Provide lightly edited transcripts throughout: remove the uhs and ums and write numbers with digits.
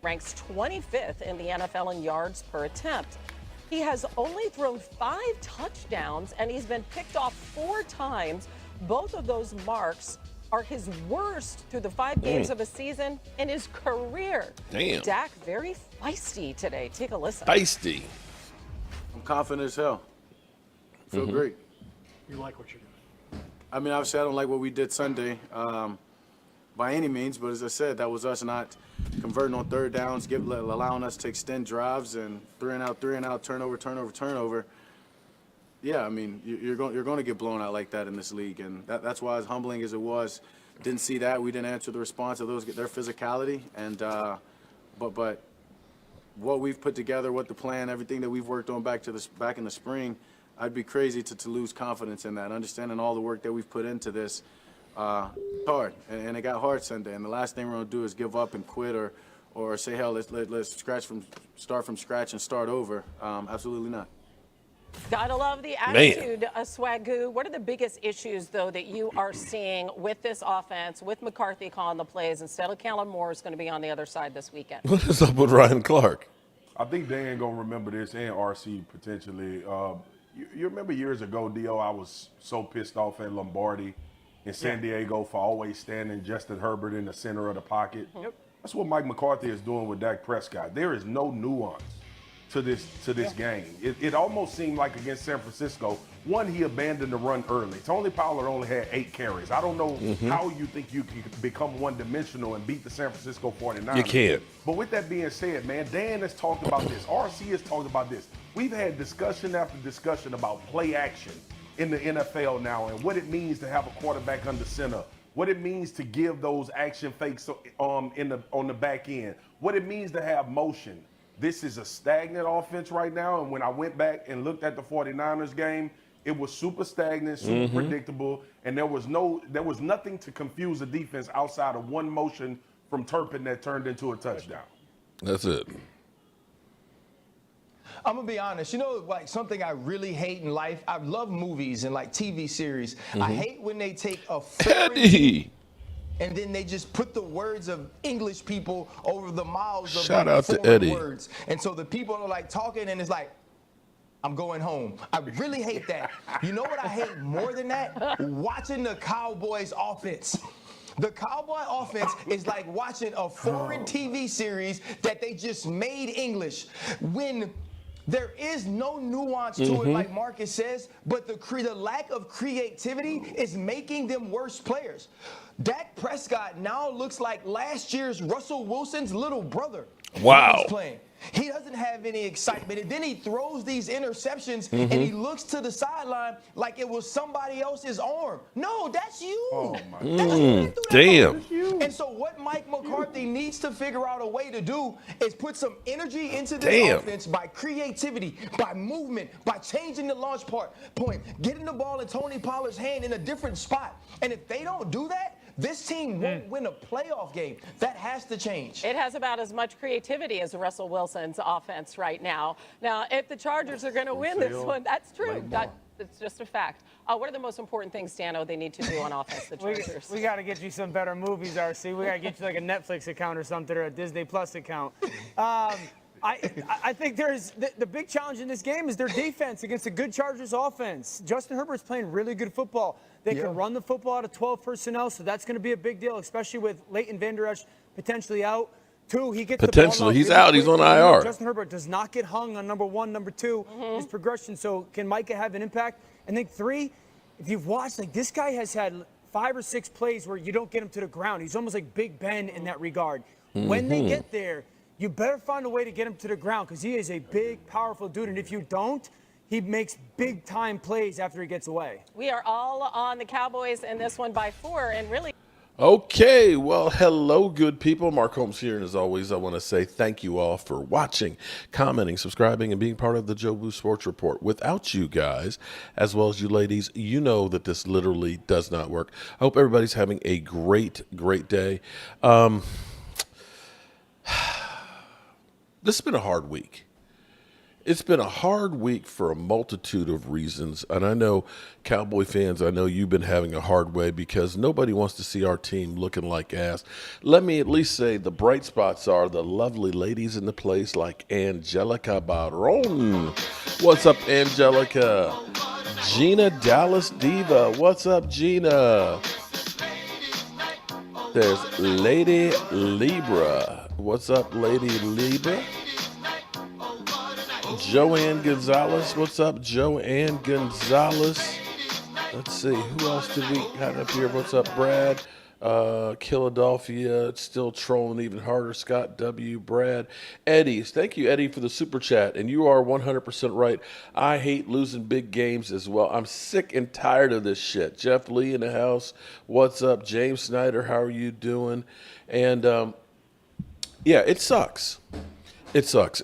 ranks 25th in the NFL in yards per attempt. He has only thrown 5 touchdowns, and he's been picked off 4 times. Both of those marks are his worst through the 5 games of a season in his career. Damn. Dak very feisty today. Take a listen. Feisty. I'm confident as hell. Feel great. You like what you're doing? I mean, obviously, I don't like what we did Sunday by any means, but as I said, that was us not converting on third downs, allowing us to extend drives and 3 and out, turnover. Yeah, I mean, you're going to get blown out like that in this league, and that's why, as humbling as it was, didn't see that. We didn't answer the response of their physicality, and but what we've put together, what the plan, everything that we've worked on back in the spring, I'd be crazy to lose confidence in that. Understanding all the work that we've put into this, hard, and it got hard Sunday. And the last thing we're going to do is give up and quit or say, hell, let's start from scratch and start over. Absolutely not. Gotta love the attitude, Swagoo. What are the biggest issues, though, that you are seeing with this offense, with McCarthy calling the plays, instead of Kellen Moore is going to be on the other side this weekend? What is up with Ryan Clark? I think Dan going to remember this, and RC potentially. You remember years ago, D.O., I was so pissed off at Lombardi in San Diego for always standing Justin Herbert in the center of the pocket. Yep. That's what Mike McCarthy is doing with Dak Prescott. There is no nuance to this game. It almost seemed like against San Francisco, one, he abandoned the run early. Tony Pollard only had 8 carries. I don't know how you think you can become one-dimensional and beat the San Francisco 49ers. You can't. But with that being said, man, Dan has talked about this. RC has talked about this. We've had discussion after discussion about play action in the NFL now and what it means to have a quarterback under center, what it means to give those action fakes on the back end, what it means to have motion. This is a stagnant offense right now, and when I went back and looked at the 49ers game, it was super stagnant, super predictable, and there was nothing to confuse the defense outside of one motion from Turpin that turned into a touchdown. That's it. I'm gonna be honest, like something I really hate in life, I love movies and like TV series. I hate when they take a Eddie. and then they just put the words of English people over the mouths of Shout out to foreign Eddie. words. And so the people are like talking and it's like, I'm going home. I really hate that. You know what I hate more than that? Watching the Cowboys offense. The Cowboy offense is like watching a foreign TV series that they just made English. When there is no nuance to it, like Marcus says, but the lack of creativity is making them worse players. Dak Prescott now looks like last year's Russell Wilson's little brother. Wow. He's playing. He doesn't have any excitement. And then he throws these interceptions and he looks to the sideline like it was somebody else's arm. No, that's you. Oh, my God. Damn. And so what Mike McCarthy needs to figure out a way to do is put some energy into this offense by creativity, by movement, by changing the launch point, getting the ball in Tony Pollard's hand in a different spot. And if they don't do that, this team won't win a playoff game. That has to change. It has about as much creativity as Russell Wilson's offense right now. Now, if the Chargers are going to win this one, that's true. It's just a fact. What are the most important things, Dano, they need to do on offense, the Chargers? We got to get you some better movies, RC. We got to get you like a Netflix account or something, or a Disney Plus account. I think there's the big challenge in this game is their defense against a good Chargers offense. Justin Herbert's playing really good football. They can run the football out of 12 personnel, so that's going to be a big deal, especially with Leighton Vander Esch potentially out. 2, he gets Potentially. the ball He's out. He's on IR. Justin Herbert does not get hung on number 1, number 2, his progression. So can Micah have an impact? And then 3, if you've watched, like this guy has had 5 or 6 plays where you don't get him to the ground. He's almost like Big Ben in that regard. When they get there, you better find a way to get him to the ground because he is a big, powerful dude. And if you don't, he makes big-time plays after he gets away. We are all on the Cowboys in this one by 4, and really. Okay, well, hello, good people. Mark Holmes here, and as always, I want to say thank you all for watching, commenting, subscribing, and being part of the Joe Boo Sports Report. Without you guys, as well as you ladies, you know that this literally does not work. I hope everybody's having a great, great day. This has been a hard week. it's been a hard week for a multitude of reasons. And I know, Cowboy fans, I know you've been having a hard way because nobody wants to see our team looking like ass. Let me at least say the bright spots are the lovely ladies in the place like Angelica Baron. What's up, Angelica? Gina Dallas Diva. What's up, Gina? There's Lady Libra. What's up, Lady Libra? Joanne Gonzalez. What's up, Joanne Gonzalez? Let's see, who else did we have up here? What's up, Brad? Philadelphia, still trolling even harder. Scott W. Brad. Eddie. Thank you, Eddie, for the super chat. And you are 100% right. I hate losing big games as well. I'm sick and tired of this shit. Jeff Lee in the house. What's up? James Snyder, how are you doing? And, yeah, it sucks. It sucks.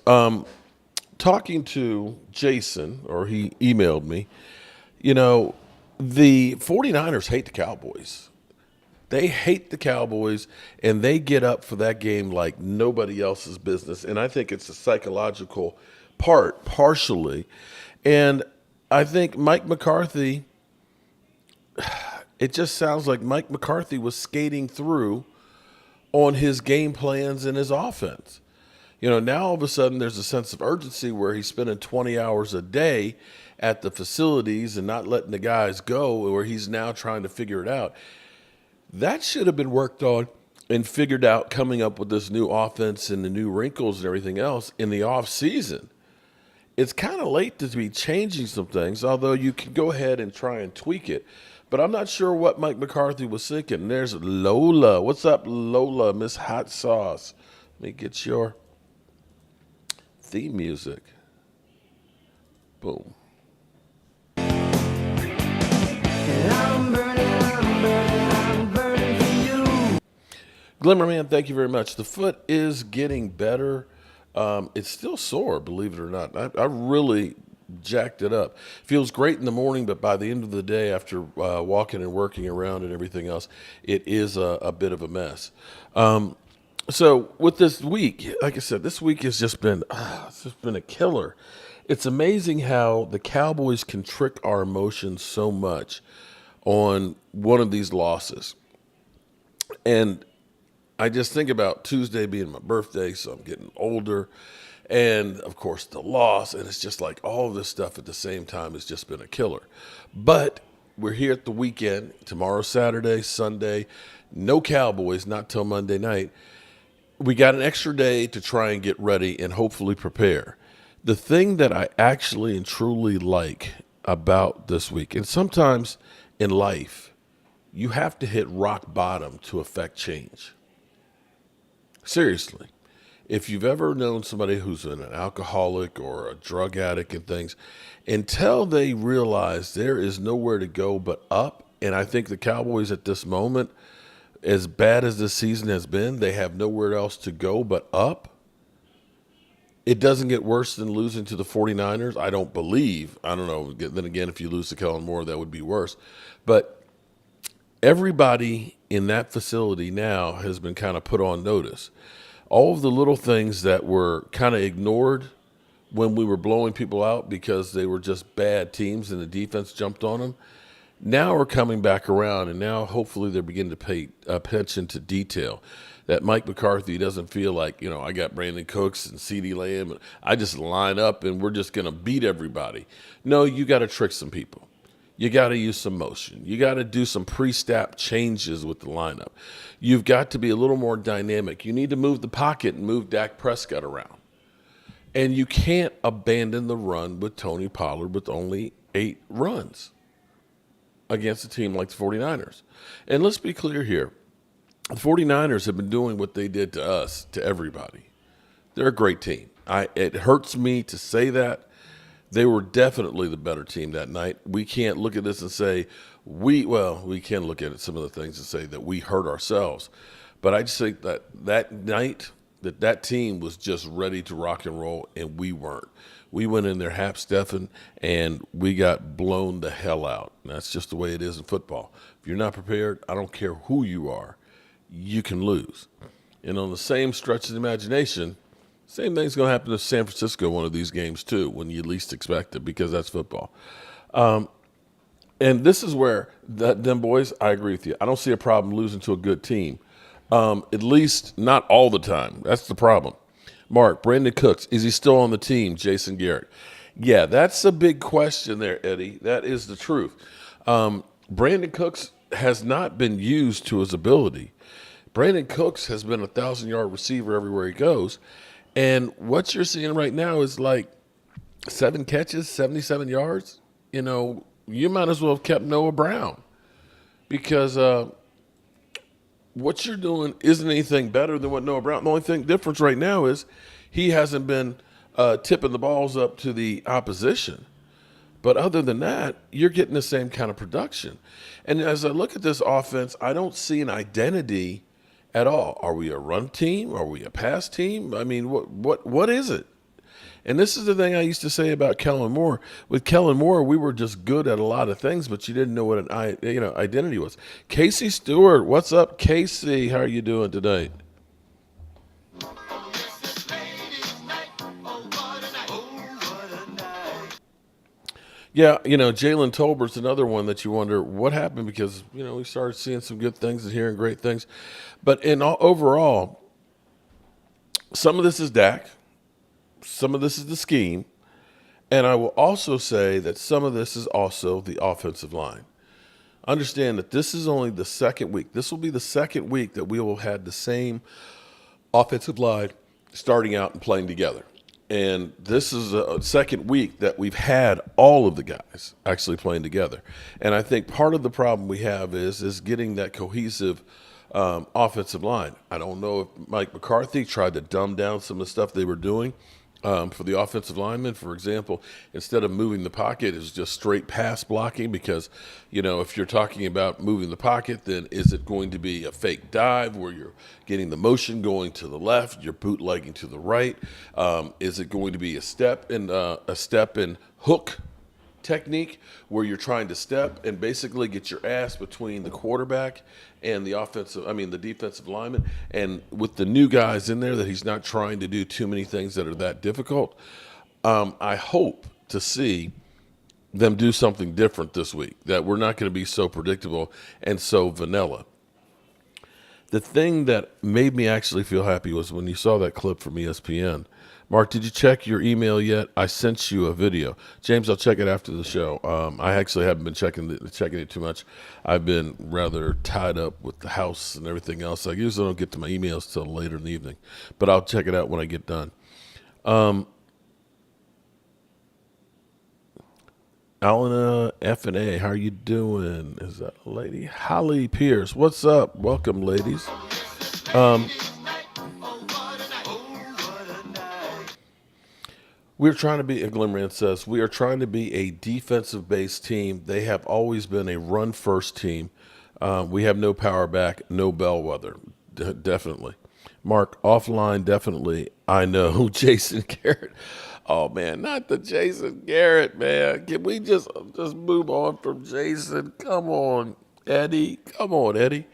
Talking to Jason, or he emailed me, you know, the 49ers hate the Cowboys. They hate the Cowboys, and they get up for that game like nobody else's business. And I think it's a psychological part, partially. And I think Mike McCarthy, it just sounds like Mike McCarthy was skating through on his game plans and his offense. You know, now all of a sudden there's a sense of urgency where he's spending 20 hours a day at the facilities and not letting the guys go, where he's now trying to figure it out. That should have been worked on and figured out coming up with this new offense and the new wrinkles and everything else in the off season. It's kind of late to be changing some things, although you can go ahead and try and tweak it. But I'm not sure what Mike McCarthy was thinking. There's Lola. What's up, Lola, Miss Hot Sauce? Let me get your theme music. Boom. Glimmerman, thank you very much. The foot is getting better. It's still sore, believe it or not. I really jacked it up. Feels great in the morning, but by the end of the day, after walking and working around and everything else, it is a bit of a mess. So with this week, like I said, this week has just been a killer. It's amazing how the Cowboys can trick our emotions so much on one of these losses. And I just think about Tuesday being my birthday, so I'm getting older. And, of course, the loss. And it's just like all of this stuff at the same time has just been a killer. But we're here at the weekend. Tomorrow, Saturday, Sunday. No Cowboys, not till Monday night. We got an extra day to try and get ready and hopefully prepare. The thing that I actually and truly like about this week, and sometimes in life, you have to hit rock bottom to affect change. Seriously. If you've ever known somebody who's an alcoholic or a drug addict and things, until they realize there is nowhere to go but up, and I think the Cowboys at this moment, as bad as this season has been, they have nowhere else to go but up. It doesn't get worse than losing to the 49ers. I don't believe. I don't know. Then again, if you lose to Kellen Moore, that would be worse. But everybody in that facility now has been kind of put on notice. All of the little things that were kind of ignored when we were blowing people out because they were just bad teams and the defense jumped on them, now are coming back around, and now hopefully they're beginning to pay attention to detail. That Mike McCarthy doesn't feel like, you know, I got Brandon Cooks and CeeDee Lamb, and I just line up and we're just going to beat everybody. No, you got to trick some people. You got to use some motion. You got to do some pre-snap changes with the lineup. You've got to be a little more dynamic. You need to move the pocket and move Dak Prescott around. And you can't abandon the run with Tony Pollard with only 8 runs against a team like the 49ers. And let's be clear here. The 49ers have been doing what they did to us, to everybody. They're a great team. It hurts me to say that. They were definitely the better team that night. We can't look at this and say, we can look at some of the things and say that we hurt ourselves. But I just think that night, that team was just ready to rock and roll, and we weren't. We went in there half-stepping, and we got blown the hell out. And that's just the way it is in football. If you're not prepared, I don't care who you are, you can lose. And on the same stretch of the imagination, Same thing's going to happen to San Francisco one of these games too, when you least expect it, because that's football. And this is where them boys, I agree with you. I don't see a problem losing to a good team. At least not all the time. That's the problem. Mark, Brandon Cooks, is he still on the team? Jason Garrett. Yeah, that's a big question there, Eddie. That is the truth. Brandon Cooks has not been used to his ability. Brandon Cooks has been a 1,000-yard receiver everywhere he goes. And what you're seeing right now is like 7 catches, 77 yards. You know, you might as well have kept Noah Brown, because what you're doing isn't anything better than what Noah Brown. The only difference right now is he hasn't been tipping the balls up to the opposition. But other than that, you're getting the same kind of production. And as I look at this offense, I don't see an identity at all. Are we a run team? Are we a pass team? I mean, what is it? And this is the thing I used to say about Kellen Moore. With Kellen Moore, we were just good at a lot of things, but you didn't know what an identity was. Casey Stewart, what's up, Casey? How are you doing tonight? Yeah, Jalen Tolbert's another one that you wonder what happened, because, we started seeing some good things and hearing great things. But overall, some of this is Dak. Some of this is the scheme. And I will also say that some of this is also the offensive line. Understand that this is only the second week. This will be the second week that we will have the same offensive line starting out and playing together. And this is a second week that we've had all of the guys actually playing together. And I think part of the problem we have is getting that cohesive offensive line. I don't know if Mike McCarthy tried to dumb down some of the stuff they were doing for the offensive linemen. For example, instead of moving the pocket, it's just straight pass blocking, because, if you're talking about moving the pocket, then is it going to be a fake dive where you're getting the motion going to the left, you're bootlegging to the right? Is it going to be a step and hook technique where you're trying to step and basically get your ass between the quarterback and the defensive lineman? And with the new guys in there, that he's not trying to do too many things that are that difficult. I hope to see them do something different this week, that we're not going to be so predictable and so vanilla. The thing that made me actually feel happy was when you saw that clip from ESPN. Mark, did you check your email yet? I sent you a video. James, I'll check it after the show. I actually haven't been checking it too much. I've been rather tied up with the house and everything else. I usually don't get to my emails till later in the evening, but I'll check it out when I get done. Alana F&A, how are you doing? Is that a lady? Holly Pierce, what's up? Welcome, ladies. We're trying to be, Glimrand says, we are trying to be a defensive-based team. They have always been a run-first team. We have no power back, no bellwether, definitely. Mark, offline, definitely. I know. Jason Garrett. Oh, man, not the Jason Garrett, man. Can we just move on from Jason? Come on, Eddie. Come on, Eddie.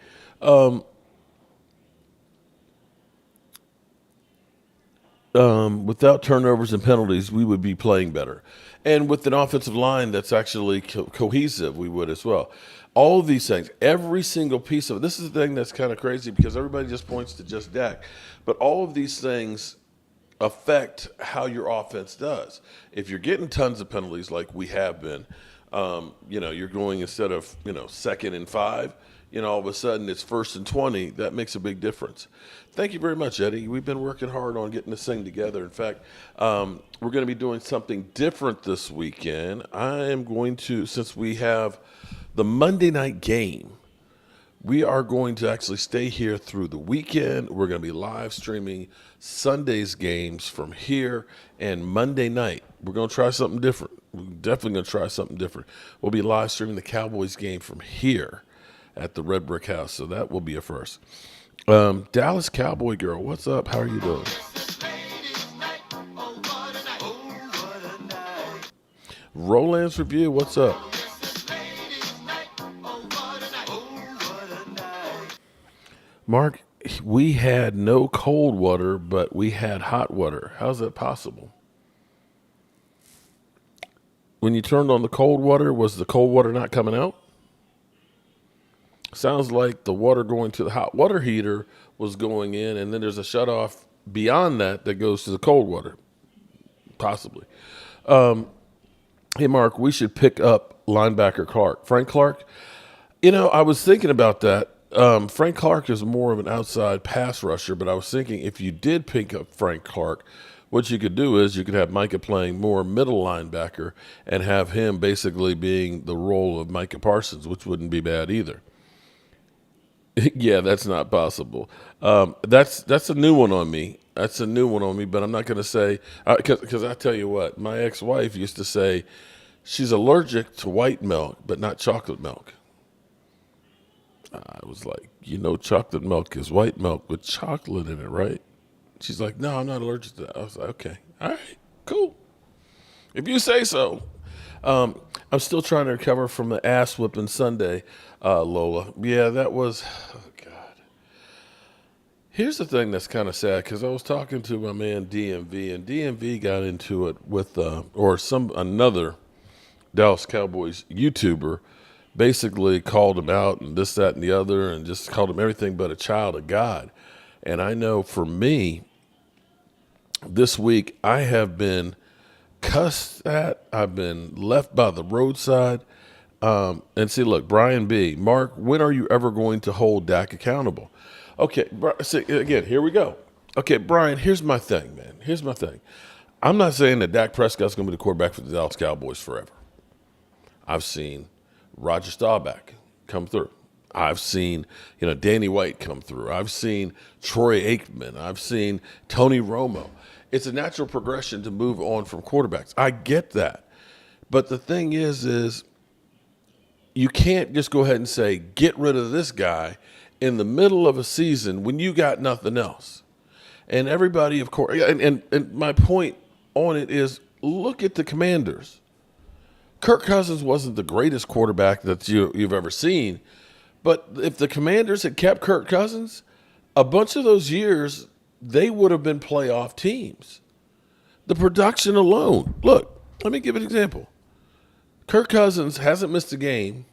Without turnovers and penalties, we would be playing better. And with an offensive line that's actually cohesive, we would as well. All of these things, every single piece of it. This is the thing that's kind of crazy, because everybody just points to just Dak. But all of these things affect how your offense does. If you're getting tons of penalties like we have been, you're going, instead of, 2nd and 5, all of a sudden it's 1st and 20. That makes a big difference. Thank you very much, Eddie. We've been working hard on getting this thing together. In fact, we're going to be doing something different this weekend. I am going to, since we have the Monday night game, we are going to actually stay here through the weekend. We're going to be live streaming Sunday's games from here, and Monday night, we're going to try something different. We're definitely going to try something different. We'll be live streaming the Cowboys game from here at the Red Brick House, so that will be a first. Dallas Cowboy Girl, what's up? How are you doing? Roland's Review, what's up? Mark, we had no cold water, but we had hot water. How's that possible? When you turned on the cold water, was the cold water not coming out? Sounds like the water going to the hot water heater was going in, and then there's a shutoff beyond that that goes to the cold water, possibly. Hey, Mark, we should pick up linebacker Clark. Frank Clark, I was thinking about that. Frank Clark is more of an outside pass rusher, but I was thinking if you did pick up Frank Clark, what you could do is you could have Micah playing more middle linebacker and have him basically being the role of Micah Parsons, which wouldn't be bad either. Yeah, that's not possible. That's a new one on me. That's a new one on me, but I'm not going to say because I tell you what, my ex-wife used to say she's allergic to white milk, but not chocolate milk. I was like, chocolate milk is white milk with chocolate in it, right? She's like, no, I'm not allergic to that. I was like, okay, all right, cool. If you say so. I'm still trying to recover from the ass whipping Sunday, Lola. Yeah, that was, oh God. Here's the thing that's kind of sad, because I was talking to my man DMV, and DMV got into it with, another Dallas Cowboys YouTuber, basically called him out and this, that, and the other, and just called him everything but a child of God. And I know for me, this week I have been cussed at. I've been left by the roadside. And see, look, Brian B. Mark, when are you ever going to hold Dak accountable? Okay, see, again, here we go. Okay, Brian, here's my thing, man. Here's my thing. I'm not saying that Dak Prescott's going to be the quarterback for the Dallas Cowboys forever. I've seen Roger Staubach come through. I've seen, Danny White come through. I've seen Troy Aikman. I've seen Tony Romo. It's a natural progression to move on from quarterbacks. I get that. But the thing is you can't just go ahead and say, get rid of this guy in the middle of a season when you got nothing else. And everybody, of course, and my point on it is, look at the Commanders. Kirk Cousins wasn't the greatest quarterback that you've ever seen. But if the Commanders had kept Kirk Cousins, a bunch of those years, they would have been playoff teams. The production alone. Look, let me give an example. Kirk Cousins hasn't missed a game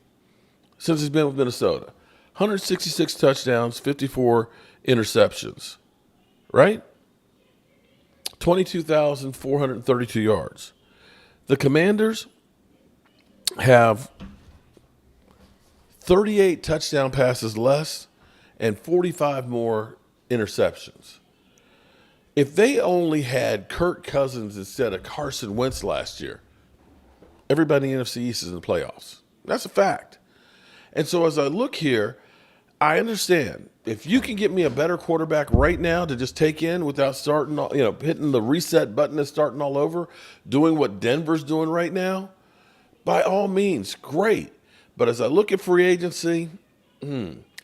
since he's been with Minnesota. 166 touchdowns, 54 interceptions, right? 22,432 yards. The Commanders have 38 touchdown passes less and 45 more interceptions. If they only had Kirk Cousins instead of Carson Wentz last year, everybody in the NFC East is in the playoffs. That's a fact. And so as I look here, I understand. If you can get me a better quarterback right now to just take in without starting, hitting the reset button and starting all over, doing what Denver's doing right now, by all means, great. But as I look at free agency,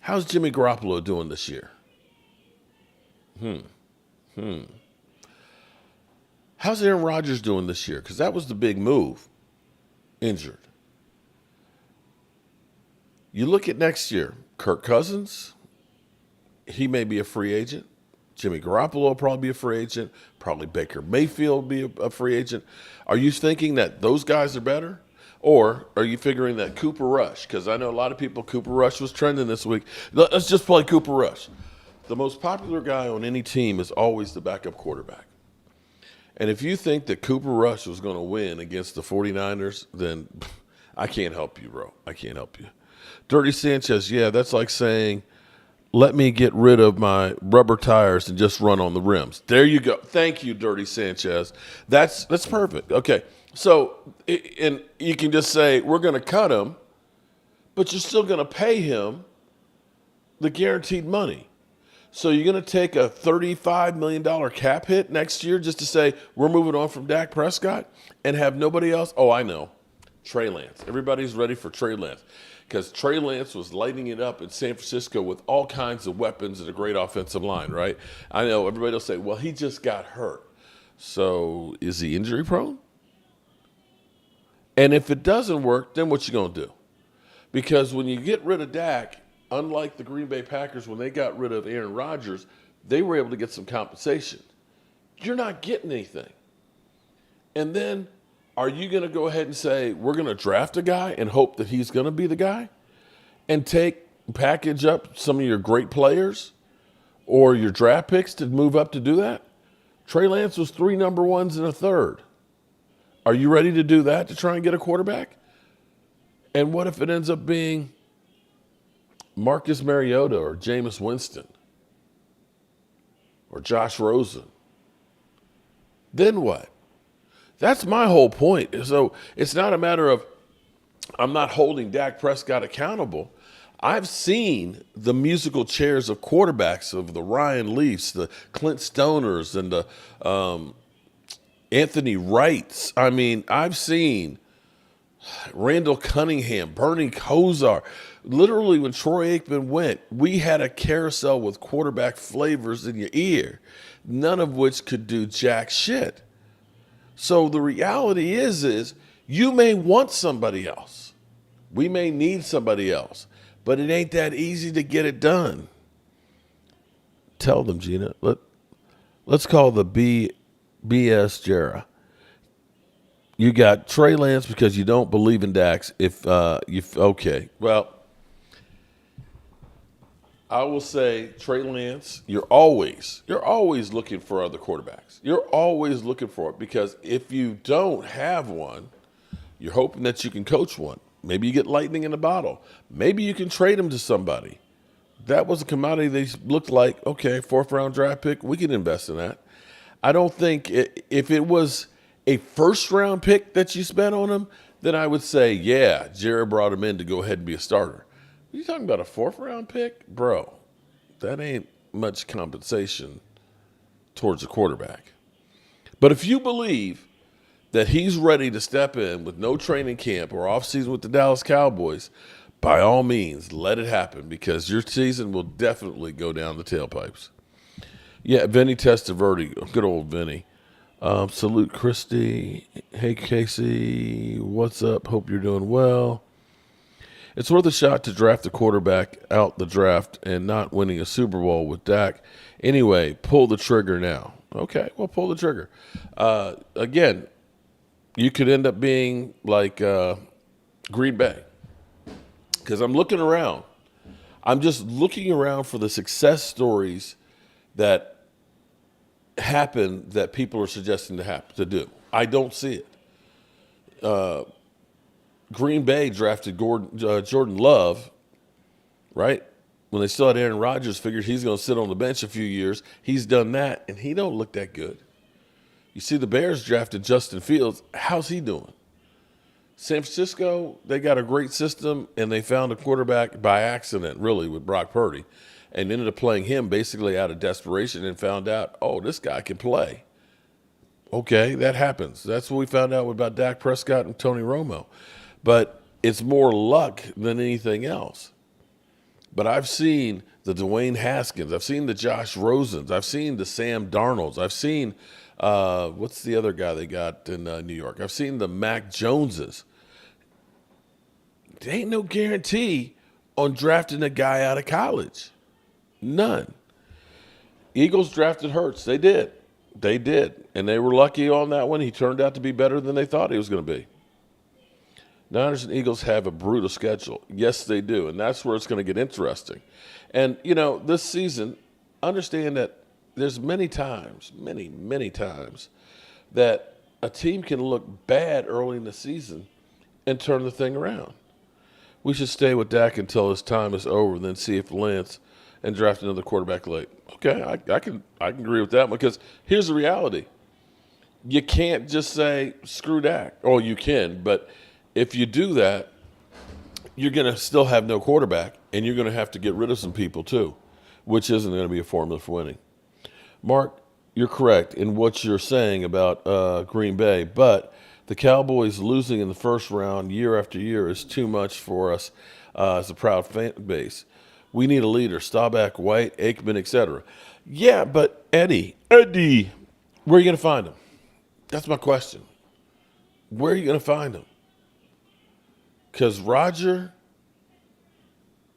how's Jimmy Garoppolo doing this year? How's Aaron Rodgers doing this year? Because that was the big move. Injured. You look at next year, Kirk Cousins, he may be a free agent. Jimmy Garoppolo will probably be a free agent. Probably Baker Mayfield will be a free agent. Are you thinking that those guys are better? Or are you figuring that Cooper Rush, because I know a lot of people, Cooper Rush was trending this week. Let's just play Cooper Rush. The most popular guy on any team is always the backup quarterback. And if you think that Cooper Rush was going to win against the 49ers, then I can't help you, bro. I can't help you. Dirty Sanchez, yeah, that's like saying, let me get rid of my rubber tires and just run on the rims. There you go. Thank you, Dirty Sanchez. That's perfect. Okay, so and you can just say, we're going to cut him, but you're still going to pay him the guaranteed money. So you're going to take a $35 million cap hit next year just to say we're moving on from Dak Prescott and have nobody else? Oh, I know. Trey Lance. Everybody's ready for Trey Lance because Trey Lance was lighting it up in San Francisco with all kinds of weapons and a great offensive line, right? I know everybody will say, well, he just got hurt. So is he injury prone? And if it doesn't work, then what you going to do? Because when you get rid of Dak, unlike the Green Bay Packers, when they got rid of Aaron Rodgers, they were able to get some compensation. You're not getting anything. And then are you going to go ahead and say, we're going to draft a guy and hope that he's going to be the guy and package up some of your great players or your draft picks to move up to do that? Trey Lance was 3 number ones and a third. Are you ready to do that to try and get a quarterback? And what if it ends up being Marcus Mariota or Jameis Winston or Josh Rosen? Then what? That's my whole point. So it's not a matter of I'm not holding Dak Prescott accountable. I've seen the musical chairs of quarterbacks of the Ryan Leafs, the Clint Stoners, and the Anthony Wrights. I mean, I've seen Randall Cunningham, Bernie Kosar. Literally, when Troy Aikman went, we had a carousel with quarterback flavors in your ear, none of which could do jack shit. So the reality is you may want somebody else. We may need somebody else, but it ain't that easy to get it done. Tell them, Gina. Let's call the BS Jera. You got Trey Lance because you don't believe in Dax. Okay. Well, I will say Trey Lance, you're always looking for other quarterbacks. You're always looking for it because if you don't have one, you're hoping that you can coach one. Maybe you get lightning in a bottle. Maybe you can trade him to somebody. That was a commodity they looked like, okay, 4th-round draft pick, we can invest in that. I don't think if it was a 1st-round pick that you spent on him, then I would say, yeah, Jared brought him in to go ahead and be a starter. Are you talking about a 4th-round pick? Bro, that ain't much compensation towards a quarterback. But if you believe that he's ready to step in with no training camp or offseason with the Dallas Cowboys, by all means, let it happen because your season will definitely go down the tailpipes. Yeah, Vinny Testaverde, good old Vinny. Salute Christy. Hey, Casey, what's up? Hope you're doing well. It's worth a shot to draft the quarterback out the draft and not winning a Super Bowl with Dak. Anyway, pull the trigger now. Okay, well, pull the trigger. Again, you could end up being like Green Bay. Because I'm looking around. I'm just looking around for the success stories that happen that people are suggesting to do. I don't see it. Green Bay drafted Jordan Love, right? When they still had Aaron Rodgers, figured he's going to sit on the bench a few years. He's done that, and he don't look that good. You see the Bears drafted Justin Fields. How's he doing? San Francisco, they got a great system, and they found a quarterback by accident, really, with Brock Purdy, and ended up playing him basically out of desperation and found out, oh, this guy can play. Okay, that happens. That's what we found out about Dak Prescott and Tony Romo. But it's more luck than anything else. But I've seen the Dwayne Haskins. I've seen the Josh Rosens. I've seen the Sam Darnolds. I've seen, what's the other guy they got in New York? I've seen the Mac Joneses. There ain't no guarantee on drafting a guy out of college. None. Eagles drafted Hurts. They did. They did. And they were lucky on that one. He turned out to be better than they thought he was going to be. Niners and Eagles have a brutal schedule. Yes, they do. And that's where it's going to get interesting. And, you know, this season, understand that there's many times that a team can look bad early in the season and turn the thing around. We should stay with Dak until his time is over, then see if Lance and draft another quarterback late. Okay, I can agree with that one because here's the reality. You can't just say, screw Dak. Oh, you can, but if you do that, you're going to still have no quarterback, and you're going to have to get rid of some people too, which isn't going to be a formula for winning. Mark, you're correct in what you're saying about Green Bay, but the Cowboys losing in the 1st round year after year is too much for us as a proud fan base. We need a leader, Staubach, White, Aikman, etc. Yeah, but Eddie, where are you going to find him? That's my question. Where are you going to find him? Because Roger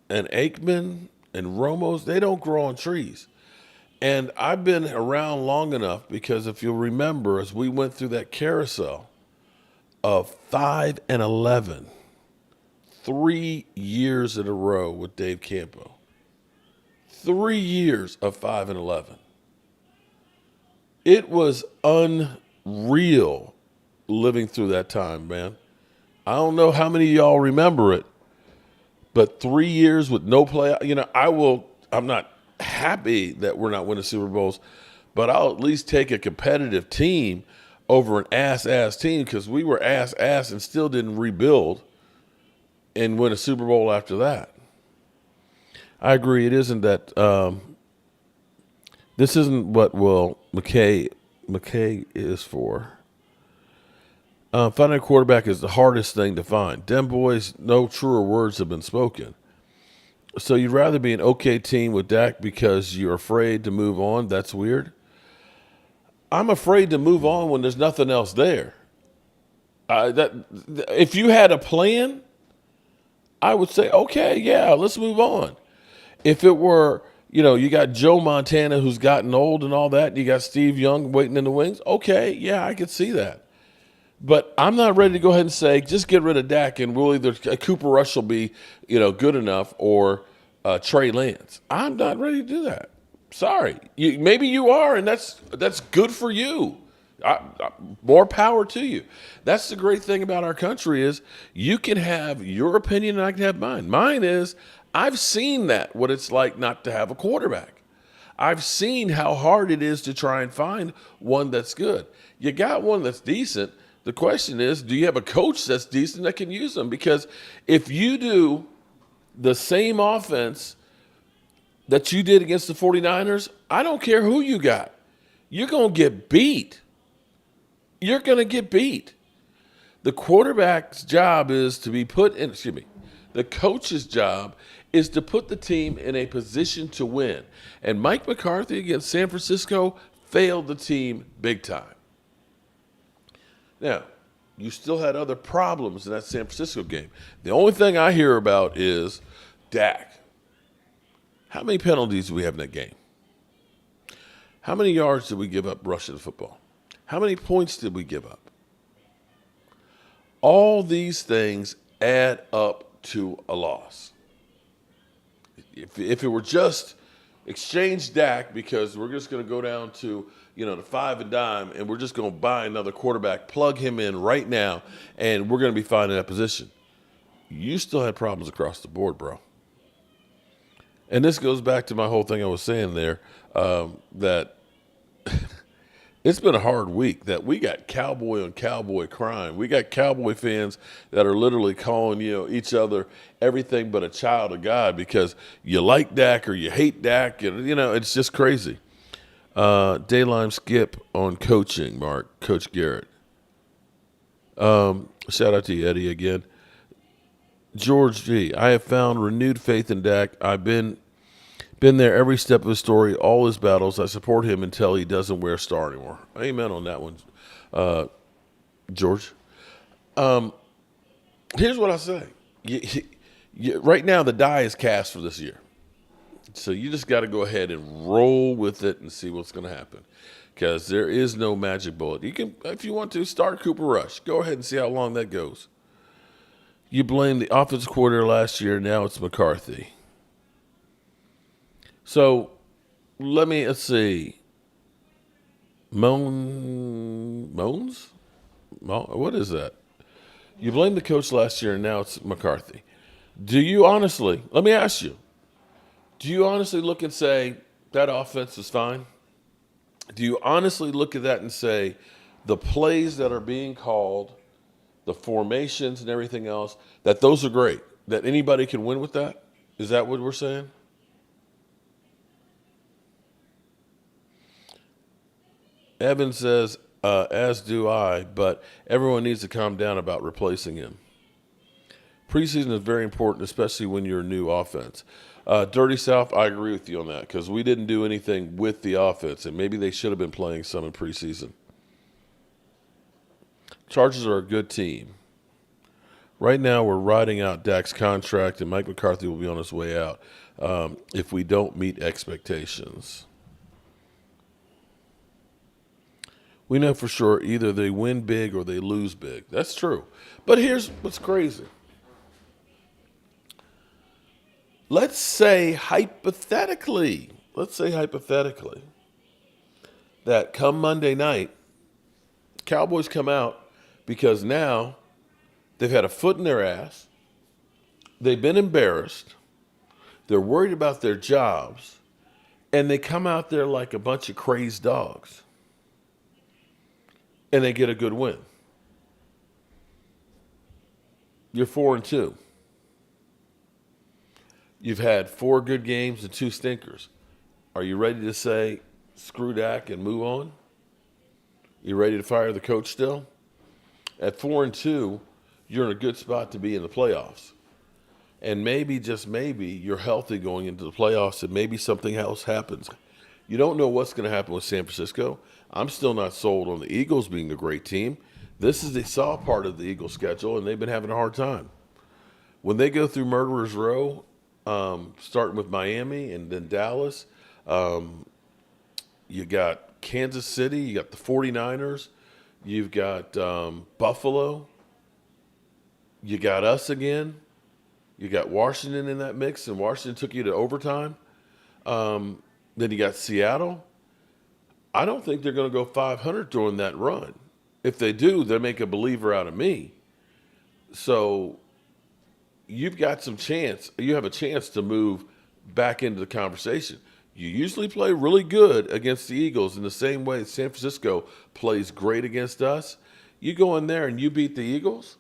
and Aikman and Romo's, they don't grow on trees. And I've been around long enough because if you'll remember, as we went through that carousel of 5-11, 3 years in a row with Dave Campo, 3 years of 5-11. It was unreal living through that time, man. I don't know how many of y'all remember it, but 3 years with no play. I'm not happy that we're not winning Super Bowls, but I'll at least take a competitive team over an ass team because we were ass and still didn't rebuild and win a Super Bowl after that. I agree. It isn't that. This isn't what McKay is for. Finding a quarterback is the hardest thing to find. Dem boys, no truer words have been spoken. So you'd rather be an okay team with Dak because you're afraid to move on? That's weird. I'm afraid to move on when there's nothing else there. If you had a plan, I would say, okay, yeah, let's move on. If it were, you got Joe Montana who's gotten old and all that, and you got Steve Young waiting in the wings, okay, yeah, I could see that. But I'm not ready to go ahead and say, just get rid of Dak and we'll either Cooper Rush will be, good enough or Trey Lance. I'm not ready to do that. Sorry. Maybe you are, and that's good for you. More power to you. That's the great thing about our country is you can have your opinion and I can have mine. Mine is I've seen what it's like not to have a quarterback. I've seen how hard it is to try and find one that's good. You got one that's decent. The question is, do you have a coach that's decent that can use them? Because if you do the same offense that you did against the 49ers, I don't care who you got. You're going to get beat. You're going to get beat. The quarterback's job is to be the coach's job is to put the team in a position to win. And Mike McCarthy against San Francisco failed the team big time. Now, you still had other problems in that San Francisco game. The only thing I hear about is Dak. How many penalties do we have in that game? How many yards did we give up rushing the football? How many points did we give up? All these things add up to a loss. If it were just exchange Dak because we're just going to go down to, the 5 and dime and we're just going to buy another quarterback, plug him in right now, and we're going to be fine in that position. You still had problems across the board, bro. And this goes back to my whole thing I was saying there, that it's been a hard week, that we got cowboy on cowboy crime. We got Cowboy fans that are literally calling, each other everything but a child of God because you like Dak or you hate Dak. And, it's just crazy. Dayline skip on coaching, Mark, Coach Garrett. Shout out to you, Eddie, again. George G. I have found renewed faith in Dak. I've been there every step of his story, all his battles. I support him until he doesn't wear a star anymore. Amen on that one, George. Here's what I say. Right now, the die is cast for this year. So you just got to go ahead and roll with it and see what's going to happen. Because there is no magic bullet. You can, if you want to, start Cooper Rush. Go ahead and see how long that goes. You blame the offensive coordinator last year. Now it's McCarthy. So let's see. Moans? What is that? You blamed the coach last year, and now it's McCarthy. Do you honestly, let me ask you, do you honestly look and say that offense is fine? Do you honestly look at that and say the plays that are being called, the formations and everything else, that those are great, that anybody can win with that? Is that what we're saying? Evan says, as do I, but everyone needs to calm down about replacing him. Preseason is very important, especially when you're a new offense. Dirty South, I agree with you on that because we didn't do anything with the offense, and maybe they should have been playing some in preseason. Chargers are a good team. Right now, we're riding out Dak's contract, and Mike McCarthy will be on his way out if we don't meet expectations. We know for sure either they win big or they lose big. That's true. But here's what's crazy. Let's say hypothetically that come Monday night, Cowboys come out because now they've had a foot in their ass. They've been embarrassed. They're worried about their jobs. And they come out there like a bunch of crazed dogs. And they get a good win. You're 4-2. You've had 4 good games and 2 stinkers. Are you ready to say, screw Dak and move on? You ready to fire the coach still? At 4-2, you're in a good spot to be in the playoffs. And maybe, just maybe, you're healthy going into the playoffs and maybe something else happens. You don't know what's going to happen with San Francisco. I'm still not sold on the Eagles being a great team. This is a soft part of the Eagles schedule, and they've been having a hard time. When they go through Murderer's Row, starting with Miami and then Dallas, you got Kansas City, you got the 49ers, you've got Buffalo, you got us again, you got Washington in that mix, and Washington took you to overtime. Then you got Seattle. I don't think they're going to go 500 during that run. If they do, they make a believer out of me. So you've got some chance. You have a chance to move back into the conversation. You usually play really good against the Eagles in the same way San Francisco plays great against us. You go in there and you beat the Eagles,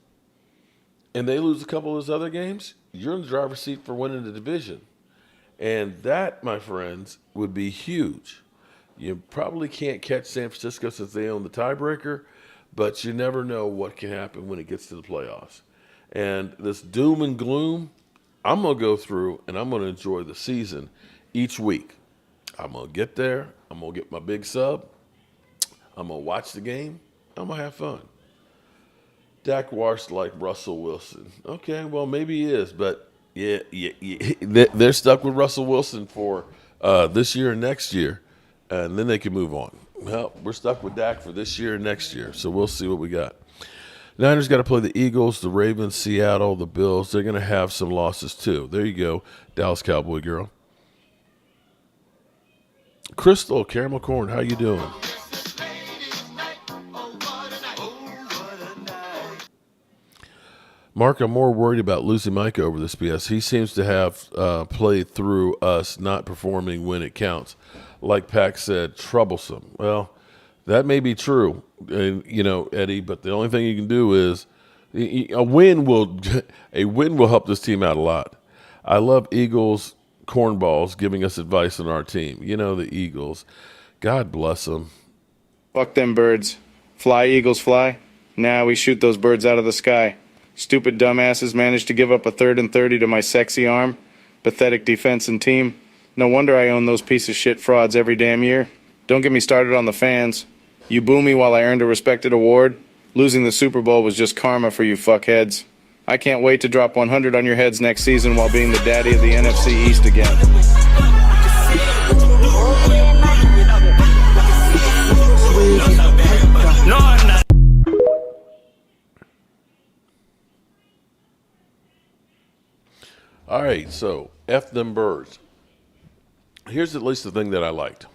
and they lose a couple of those other games, you're in the driver's seat for winning the division. And that, my friends, would be huge. You probably can't catch San Francisco since they own the tiebreaker, but you never know what can happen when it gets to the playoffs. And this doom and gloom, I'm going to go through and I'm going to enjoy the season each week. I'm going to get there. I'm going to get my big sub. I'm going to watch the game. I'm going to have fun. Dak washed like Russell Wilson. Okay, well, maybe he is, but yeah. They're stuck with Russell Wilson for this year and next year, and then they can move on. Well, we're stuck with Dak for this year and next year, so we'll see what we got. Niners got to play the Eagles, the Ravens, Seattle, the Bills. They're going to have some losses too. There you go, Dallas Cowboy girl. Crystal, Caramel Corn, how you doing? Mark, I'm more worried about losing Micah over this BS. He seems to have played through us not performing when it counts. Like Pac said, troublesome. Well, that may be true, and, Eddie, but the only thing you can do is a win will help this team out a lot. I love Eagles cornballs giving us advice on our team. The Eagles. God bless them. Fuck them birds. Fly, Eagles, fly. Now we shoot those birds out of the sky. Stupid dumbasses managed to give up a 3rd and 30 to my sexy arm. Pathetic defense and team. No wonder I own those piece of shit frauds every damn year. Don't get me started on the fans. You boo me while I earned a respected award. Losing the Super Bowl was just karma for you fuckheads. I can't wait to drop 100 on your heads next season while being the daddy of the NFC East again. No, I'm not. All right, so F them birds. Here's at least the thing that I liked.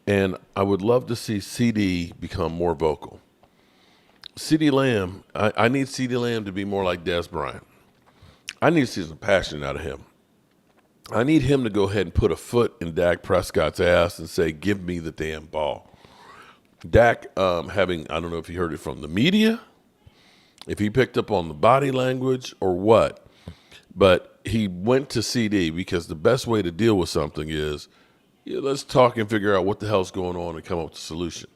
And I would love to see CD become more vocal. CeeDee Lamb, I need CeeDee Lamb to be more like Dez Bryant. I need to see some passion out of him. I need him to go ahead and put a foot in Dak Prescott's ass and say, give me the damn ball. Dak I don't know if he heard it from the media, if he picked up on the body language or what, but he went to CD because the best way to deal with something is, let's talk and figure out what the hell's going on and come up with a solution.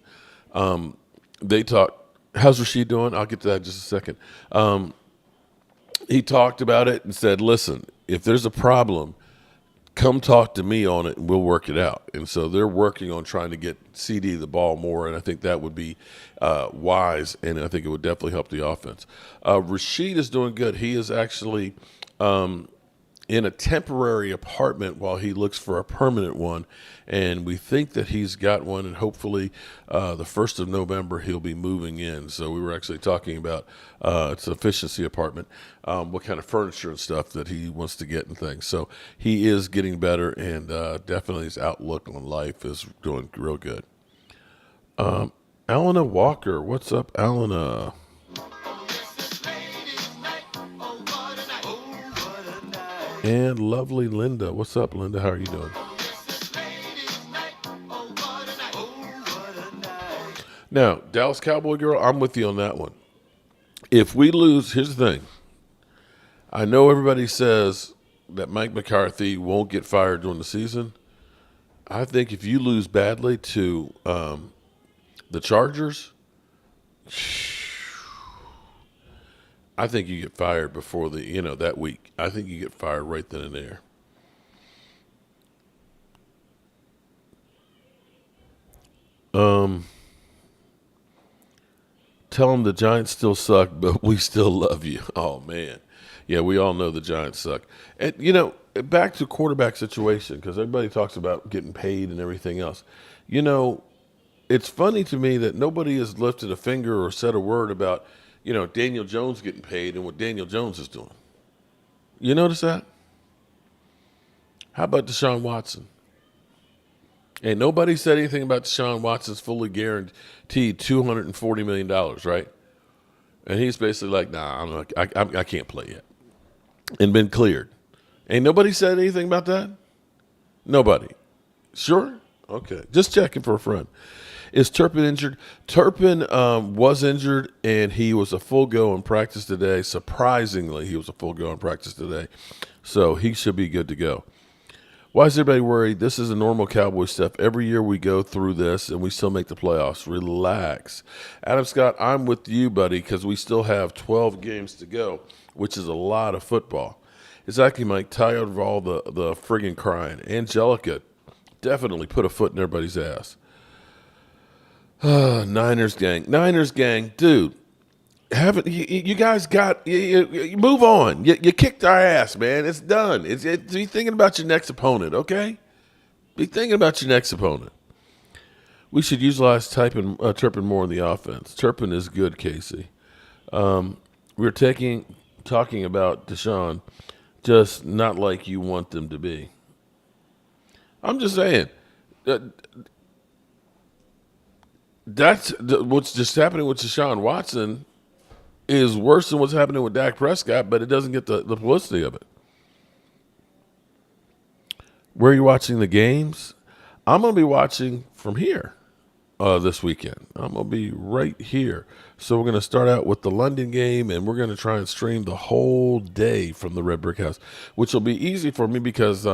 They talked. How's Rasheed doing? I'll get to that in just a second. He talked about it and said, listen, if there's a problem, come talk to me on it and we'll work it out. And so they're working on trying to get CD the ball more, and I think that would be wise, and I think it would definitely help the offense. Rashid is doing good. He is actually in a temporary apartment while he looks for a permanent one, and we think that he's got one, and hopefully the 1st of November he'll be moving in. So we were actually talking about it's an efficiency apartment, what kind of furniture and stuff that he wants to get and things. So he is getting better, and definitely his outlook on life is doing real good. Alana Walker, what's up, Alana? And lovely Linda. What's up, Linda? How are you doing? Now, Dallas Cowboy girl, I'm with you on that one. If we lose, here's the thing. I know everybody says that Mike McCarthy won't get fired during the season. I think if you lose badly to the Chargers, I think you get fired before that week. I think you get fired right then and there. Tell them the Giants still suck, but we still love you. Oh, man. Yeah, we all know the Giants suck. And, back to quarterback situation, because everybody talks about getting paid and everything else. It's funny to me that nobody has lifted a finger or said a word about Daniel Jones getting paid and what Daniel Jones is doing. You notice that? How about Deshaun Watson? And nobody said anything about Deshaun Watson's fully guaranteed $240 million, right? And he's basically like, nah, I can't play yet. And been cleared. Ain't nobody said anything about that? Nobody. Sure? Okay. Just checking for a friend. Is Turpin injured? Turpin was injured, and he was a full go in practice today. Surprisingly, he was a full go in practice today. So he should be good to go. Why is everybody worried? This is a normal Cowboy stuff. Every year we go through this, and we still make the playoffs. Relax. Adam Scott, I'm with you, buddy, because we still have 12 games to go, which is a lot of football. Exactly, Mike. Tired of all the friggin' crying. Angelica definitely put a foot in everybody's ass. Niners gang, dude. Haven't you guys got? You move on. You kicked our ass, man. It's done. Be thinking about your next opponent, okay? Be thinking about your next opponent. We should utilize Turpin more in the offense. Turpin is good, Casey. We're talking about Deshaun, just not like you want them to be. I'm just saying. That's what's just happening with Deshaun Watson is worse than what's happening with Dak Prescott, but it doesn't get the publicity of it. Where are you watching the games? I'm going to be watching from here this weekend. I'm going to be right here. So we're going to start out with the London game, and we're going to try and stream the whole day from the Red Brick House, which will be easy for me because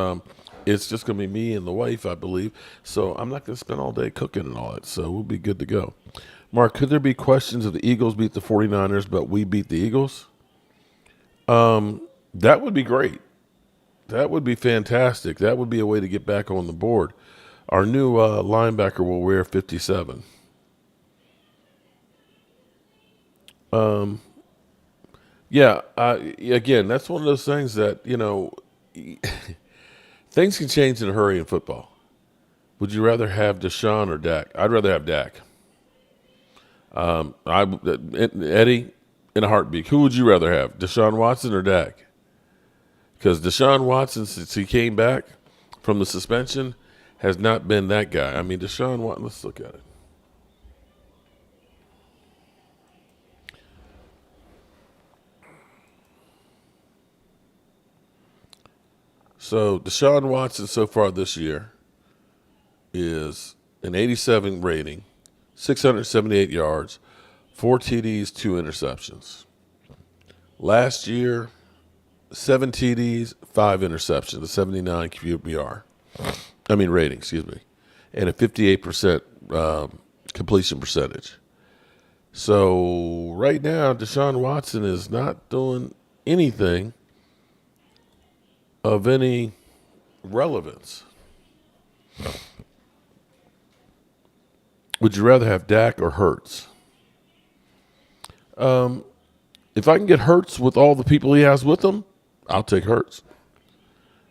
it's just going to be me and the wife, I believe. So I'm not going to spend all day cooking and all that. So we'll be good to go. Mark, could there be questions if the Eagles beat the 49ers, but we beat the Eagles? That would be great. That would be fantastic. That would be a way to get back on the board. Our new linebacker will wear 57. Again, that's one of those things that, things can change in a hurry in football. Would you rather have Deshaun or Dak? I'd rather have Dak. Eddie, in a heartbeat, who would you rather have, Deshaun Watson or Dak? Because Deshaun Watson, since he came back from the suspension, has not been that guy. I mean, Deshaun Watson, let's look at it. So Deshaun Watson so far this year is an 87 rating, 678 yards, 4 TDs, 2 interceptions. Last year, 7 TDs, 5 interceptions, a 79 QBR. Rating, and a 58% completion percentage. So right now, Deshaun Watson is not doing anything of any relevance. Would you rather have Dak or Hurts? If I can get Hurts with all the people he has with him, I'll take Hurts.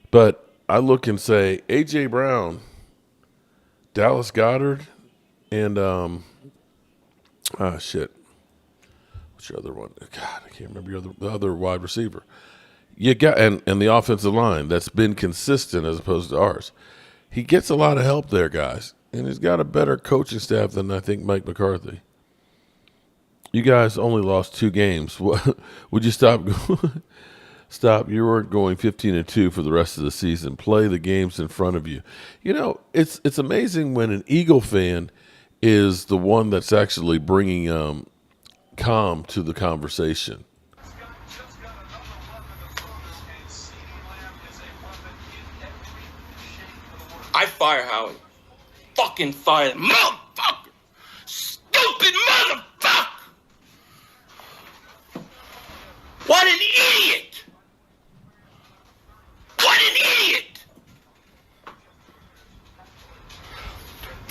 But I look and say A.J. Brown, Dallas Goedert, and shit. What's your other one? God, I can't remember the other wide receiver. You got and the offensive line that's been consistent as opposed to ours. He gets a lot of help there, guys, and he's got a better coaching staff than I think Mike McCarthy. You guys only lost 2 games. Would you stop? Stop. You weren't going 15-2 for the rest of the season. Play the games in front of you. You know, it's amazing when an Eagle fan is the one that's actually bringing calm to the conversation. I fire Howie. Fucking fire that motherfucker. Stupid motherfucker. What an idiot. What an idiot.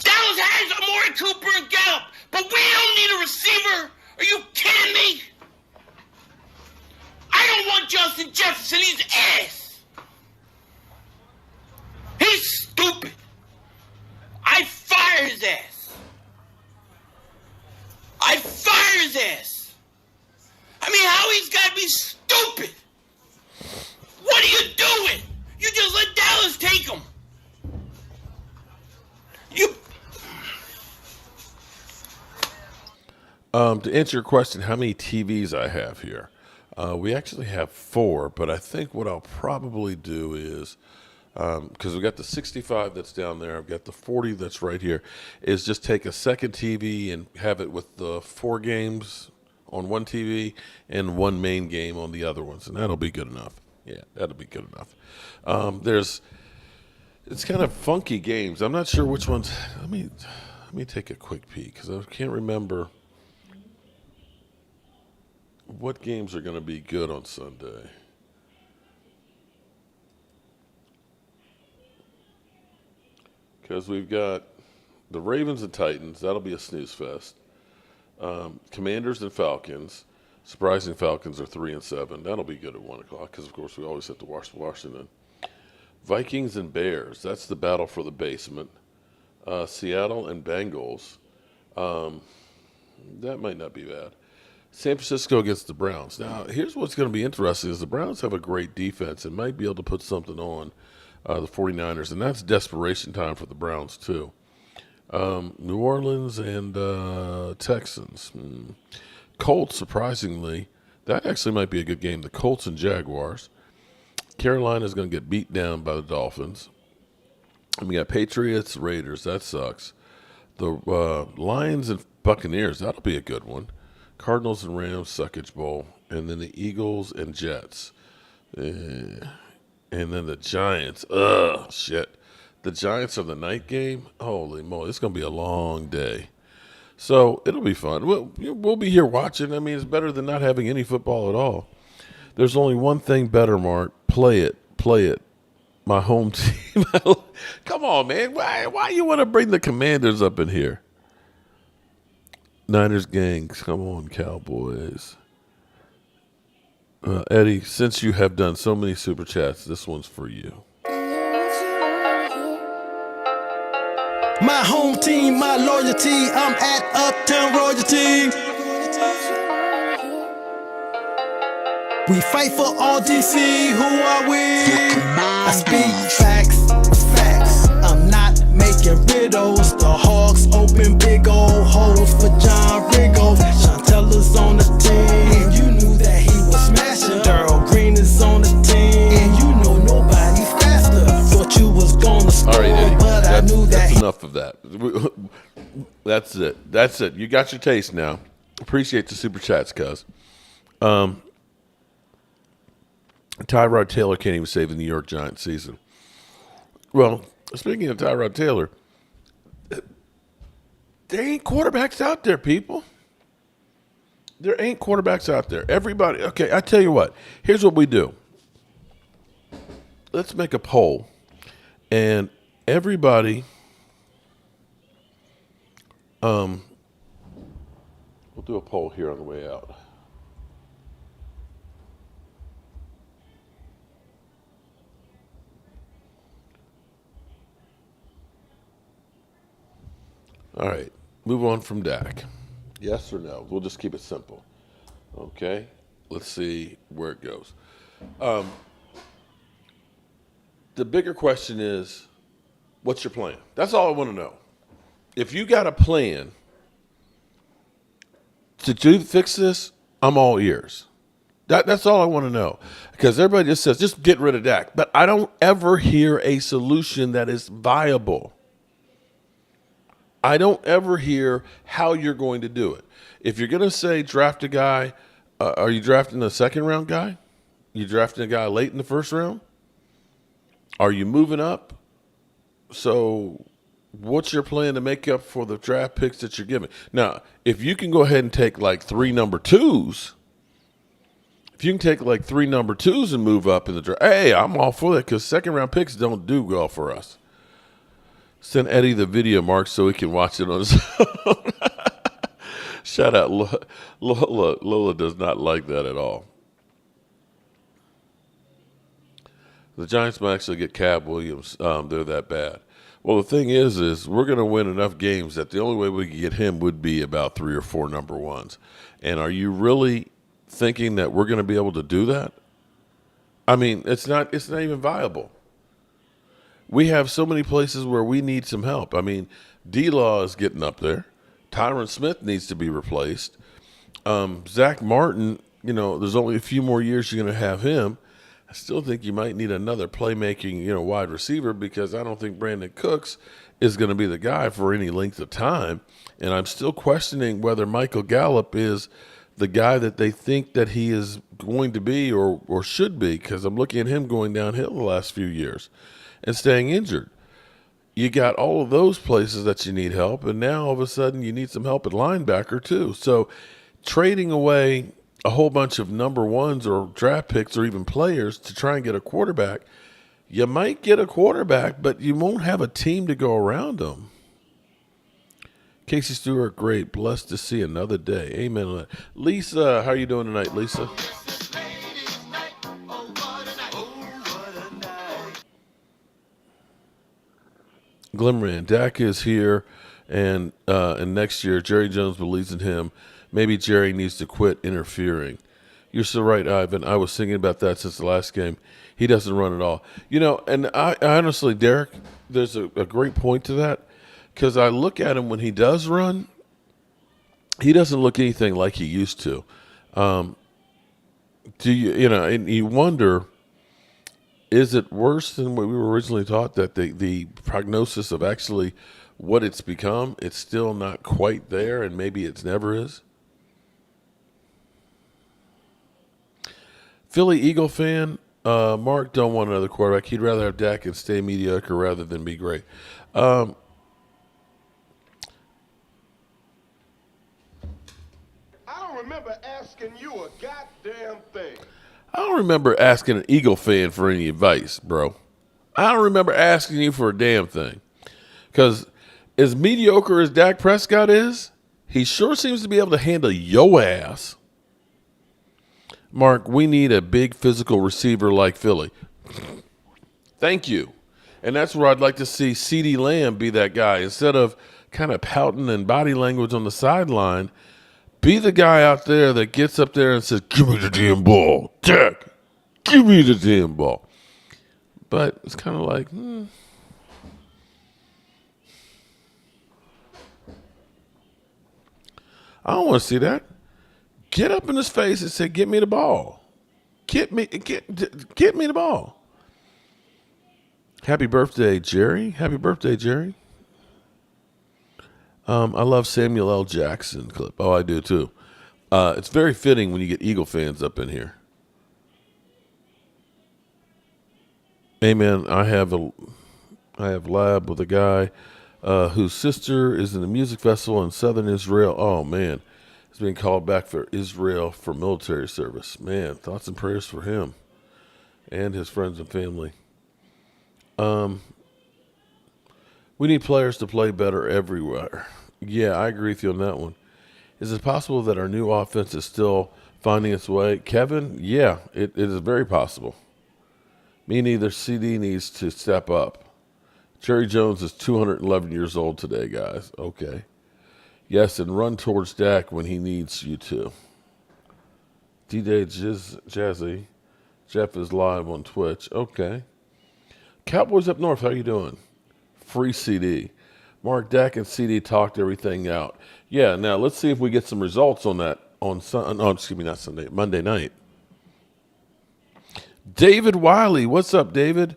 Dallas has Amari Cooper and Gallup, but we don't need a receiver. Are you kidding me? I don't want Justin Jefferson. He's ass. He's stupid. I fire his ass. I fire his ass. I mean, Howie's got to be stupid. What are you doing? You just let Dallas take him. To answer your question, how many TVs I have here? We actually have 4, but I think what I'll probably do is, because we've got the 65 that's down there, I've got the 40 that's right here, is just take a second TV and have it with the 4 games on one TV and 1 main game on the other ones, and that'll be good enough. Yeah, that'll be good enough. It's kind of funky games. I'm not sure which ones. Let me take a quick peek because I can't remember what games are going to be good on Sunday. Because we've got the Ravens and Titans. That'll be a snooze fest. Commanders and Falcons. Surprising Falcons are 3-7. That'll be good at 1 o'clock because, of course, we always have to watch Washington. Vikings and Bears. That's the battle for the basement. Seattle and Bengals. That might not be bad. San Francisco against the Browns. Now, here's what's going to be interesting is the Browns have a great defense and might be able to put something on the 49ers, and that's desperation time for the Browns too. New Orleans and Texans. Colts, surprisingly, that actually might be a good game. The Colts and Jaguars. Carolina's going to get beat down by the Dolphins. And we got Patriots, Raiders. That sucks. The Lions and Buccaneers. That'll be a good one. Cardinals and Rams, Suckage Bowl. And then the Eagles and Jets. And then the Giants. Shit. The Giants are the night game. Holy moly. It's going to be a long day. So it'll be fun. We'll be here watching. I mean, it's better than not having any football at all. There's only one thing better, Mark. Play it. My home team. Come on, man. Why you want to bring the Commanders up in here? Niners gangs. Come on, Cowboys. Eddie, since you have done so many super chats, this one's for you. My home team, my loyalty, I'm at Uptown Royalty. We fight for all DC, who are we? I speak facts. I'm not making riddles. The Hawks open big old holes for John Riggle. Chantella's on the team, and you knew that he was smashing. Daryl Green is on the team, and you know nobody's faster. Thought you was gonna score, All right, Eddie, but I knew that that's enough of that. That's it. You got your taste now. Appreciate the super chats, cuz. Tyrod Taylor can't even save the New York Giants season. Well, speaking of Tyrod Taylor, there ain't quarterbacks out there, people. There ain't quarterbacks out there. Everybody, okay, I tell you what. Here's what we do. Let's make a poll. And everybody, we'll do a poll here on the way out. All right, move on from Dak. Yes or no? We'll just keep it simple. Okay, let's see where it goes. The bigger question is, what's your plan? That's all I want to know. If you got a plan to fix this, I'm all ears. That's all I want to know. Because everybody just says, just get rid of Dak. But I don't ever hear a solution that is viable. I don't ever hear how you're going to do it. If you're going to say draft a guy, are you drafting a second-round guy? You drafting a guy late in the first round? Are you moving up? So what's your plan to make up for the draft picks that you're giving? Now, if you can go ahead and take like 3 number 2s, if you can take like 3 number 2s and move up in the draft, hey, I'm all for that because second-round picks don't do well for us. Send Eddie the video, Mark, so he can watch it on his own. Shout out. Lola does not like that at all. The Giants might actually get Cab Williams. They're that bad. Well, the thing is we're going to win enough games that the only way we could get him would be about 3 or 4 number 1s. And are you really thinking that we're going to be able to do that? I mean, it's not even viable. We have so many places where we need some help. I mean, D-Law is getting up there. Tyron Smith needs to be replaced. Zach Martin, there's only a few more years you're going to have him. I still think you might need another playmaking, wide receiver because I don't think Brandon Cooks is going to be the guy for any length of time. And I'm still questioning whether Michael Gallup is the guy that they think that he is going to be or should be because I'm looking at him going downhill the last few years and staying injured. You got all of those places that you need help, and now all of a sudden you need some help at linebacker too. So trading away a whole bunch of number 1s or draft picks or even players to try and get a quarterback, you might get a quarterback, but you won't have a team to go around them. Casey Stewart, great. Blessed to see another day. Amen. Lisa, how are you doing tonight, Lisa? Glimmerman, Dak is here, and next year, Jerry Jones believes in him. Maybe Jerry needs to quit interfering. You're so right, Ivan. I was thinking about that since the last game. He doesn't run at all. And I honestly, Derek, there's a great point to that because I look at him when he does run, he doesn't look anything like he used to. And you wonder, is it worse than what we were originally taught, that the prognosis of actually what it's become, it's still not quite there, and maybe it's never is? Philly Eagle fan, Mark don't want another quarterback. He'd rather have Dak and stay mediocre rather than be great. I don't remember asking you a goddamn thing. I don't remember asking an Eagle fan for any advice, bro. I don't remember asking you for a damn thing. Because as mediocre as Dak Prescott is, he sure seems to be able to handle yo ass. Mark, we need a big physical receiver like Philly. Thank you. And that's where I'd like to see CeeDee Lamb be that guy. Instead of kind of pouting and body language on the sideline, be the guy out there that gets up there and says, give me the damn ball. Dak, give me the damn ball. But it's kind of like, I don't want to see that. Get up in his face and say, get me the ball. Get me the ball. Happy birthday, Jerry. Happy birthday, Jerry. I love Samuel L. Jackson clip. Oh, I do too. It's very fitting when you get Eagle fans up in here. Amen. I have lab with a guy whose sister is in a music festival in southern Israel. Oh man, he's being called back for Israel for military service. Man, thoughts and prayers for him and his friends and family. We need players to play better everywhere. Yeah, I agree with you on that one. Is it possible that our new offense is still finding its way? Kevin, yeah, it is very possible. Me neither. CD needs to step up. Jerry Jones is 211 years old today, guys. Okay. Yes, and run towards Dak when he needs you to. D-Day Jazzy. Jeff is live on Twitch. Okay. Cowboys up north, how you doing? Free CD. Mark, Dak and CD talked everything out. Yeah, now let's see if we get some results on that on Monday night. David Wiley, what's up, David?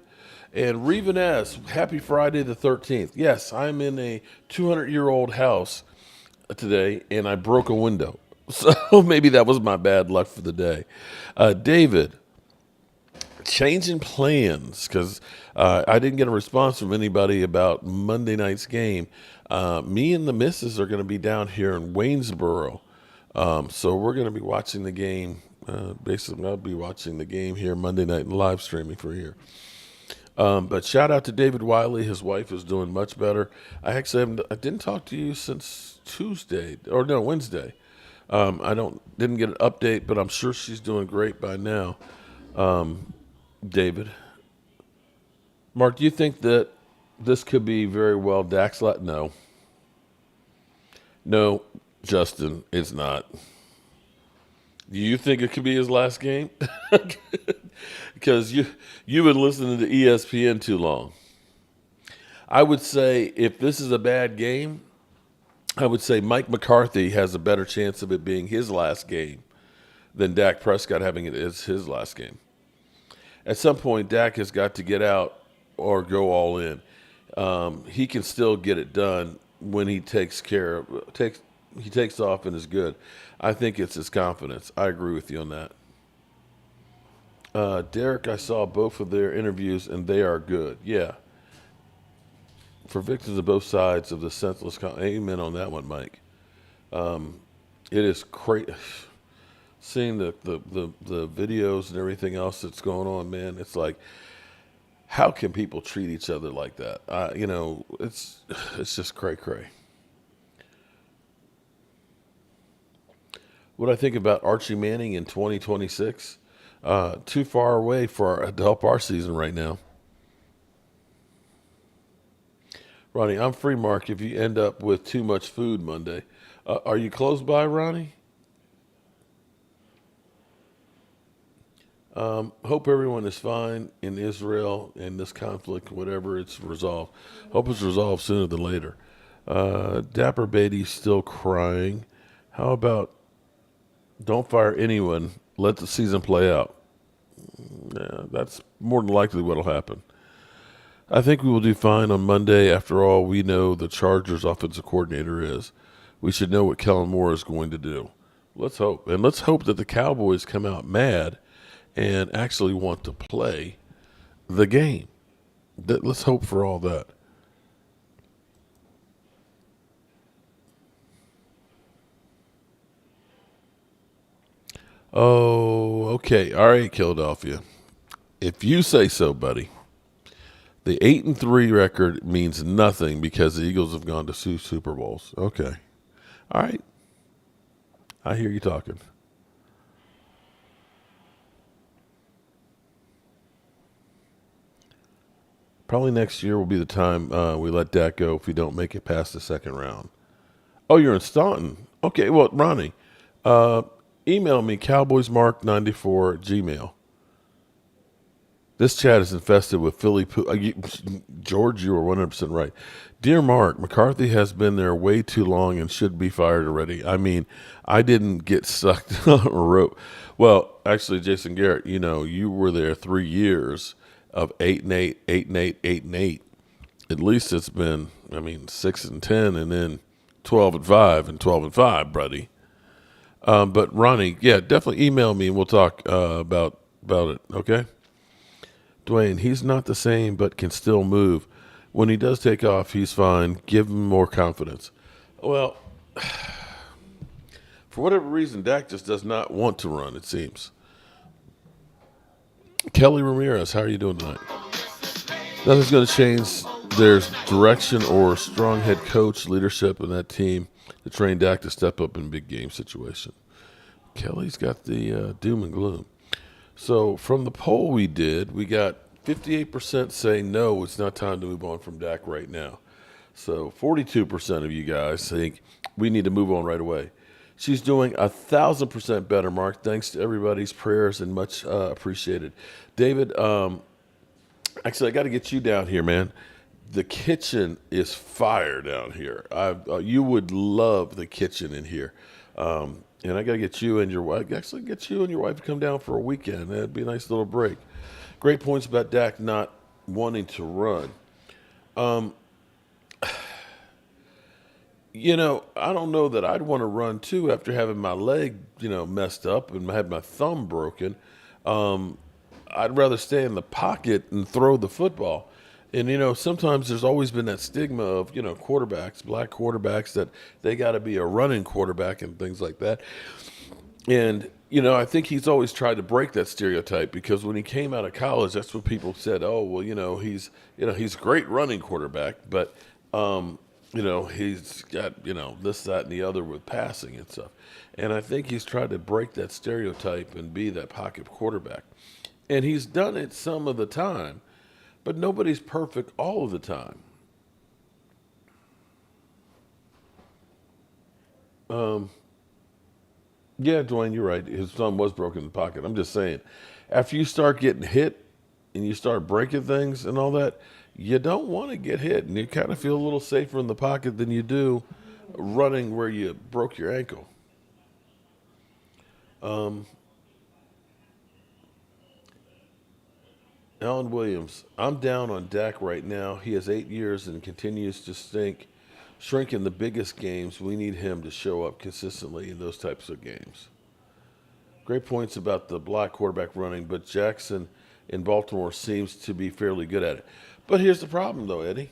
And Reven S., happy Friday the 13th. Yes, I'm in a 200-year-old house today, and I broke a window. So maybe that was my bad luck for the day. David, changing plans, because I didn't get a response from anybody about Monday night's game. Me and the missus are going to be down here in Waynesboro. So we're going to be watching the game. Basically, I'll be watching the game here Monday night and live streaming for here. But shout out to David Wiley. His wife is doing much better. I didn't talk to you since Wednesday. Didn't get an update, but I'm sure she's doing great by now. David. Mark, do you think that this could be very well Dak's last? No. No, Justin, it's not. Do you think it could be his last game? Because you've been listening to ESPN too long. I would say if this is a bad game, I would say Mike McCarthy has a better chance of it being his last game than Dak Prescott having it as his last game. At some point, Dak has got to get out or go all in. He can still get it done when he takes off and is good. I think it's his confidence. I agree with you on that. Derek, I saw both of their interviews, and they are good. Yeah. For victims of both sides of the senseless amen on that one, Mike. It is crazy. Seeing the videos and everything else that's going on, man, it's like, how can people treat each other like that? It's just cray-cray. What I think about Archie Manning in 2026, too far away to help our season right now. Ronnie, I'm free, Mark, if you end up with too much food Monday. Are you close by, Ronnie? Hope everyone is fine in Israel in this conflict, whatever it's resolved. Hope it's resolved sooner than later. Dapper Beatty's still crying. How about don't fire anyone, let the season play out? Yeah, that's more than likely what will happen. I think we will do fine on Monday. After all, we know the Chargers offensive coordinator is. We should know what Kellen Moore is going to do. Let's hope. And let's hope that the Cowboys come out mad and actually want to play the game. Let's hope for all that. Oh, okay. All right, Philadelphia. If you say so, buddy. The 8-3 record means nothing because the Eagles have gone to 2 Super Bowls. Okay. All right. I hear you talking. Probably next year will be the time we let Dak go if we don't make it past the second round. Oh, you're in Staunton. Okay, well, Ronnie, email me, cowboysmark94@gmail.com. This chat is infested with Philly poo. George, you are 100% right. Dear Mark, McCarthy has been there way too long and should be fired already. I mean, I didn't get sucked on a rope. Well, actually, Jason Garrett, you were there 3 years of 8-8, 8-8, 8-8. At least it's been, 6-10, and then 12-5 and 12-5, buddy. But Ronnie, yeah, definitely email me and we'll talk about it. Okay. Dwayne, he's not the same, but can still move. When he does take off, he's fine. Give him more confidence. Well, for whatever reason, Dak just does not want to run, it seems. Kelly Ramirez, how are you doing tonight? Nothing's going to change there's direction or strong head coach leadership in that team to train Dak to step up in big game situation. Kelly's got the doom and gloom. So from the poll we did, we got 58% saying no, it's not time to move on from Dak right now. So 42% of you guys think we need to move on right away. She's doing 1,000% better, Mark. Thanks to everybody's prayers and much appreciated. David, actually, I got to get you down here, man. The kitchen is fire down here. You would love the kitchen in here. And I got to get you and your wife, to come down for a weekend. That'd be a nice little break. Great points about Dak not wanting to run. I don't know that I'd want to run too after having my leg, messed up and had my thumb broken. I'd rather stay in the pocket and throw the football. And, sometimes there's always been that stigma of, quarterbacks, black quarterbacks, that they got to be a running quarterback and things like that. And, I think he's always tried to break that stereotype, because when he came out of college, that's what people said. Oh, well, he's a great running quarterback, but, he's got, this, that, and the other with passing and stuff. And I think he's tried to break that stereotype and be that pocket quarterback. And he's done it some of the time. But nobody's perfect all of the time. Yeah, Dwayne, you're right. His thumb was broken in the pocket. I'm just saying, after you start getting hit and you start breaking things and all that, you don't want to get hit. And you kind of feel a little safer in the pocket than you do running where you broke your ankle. Alan Williams, I'm down on Dak right now. He has 8 years and continues to shrink in the biggest games. We need him to show up consistently in those types of games. Great points about the black quarterback running, but Jackson in Baltimore seems to be fairly good at it. But here's the problem, though, Eddie.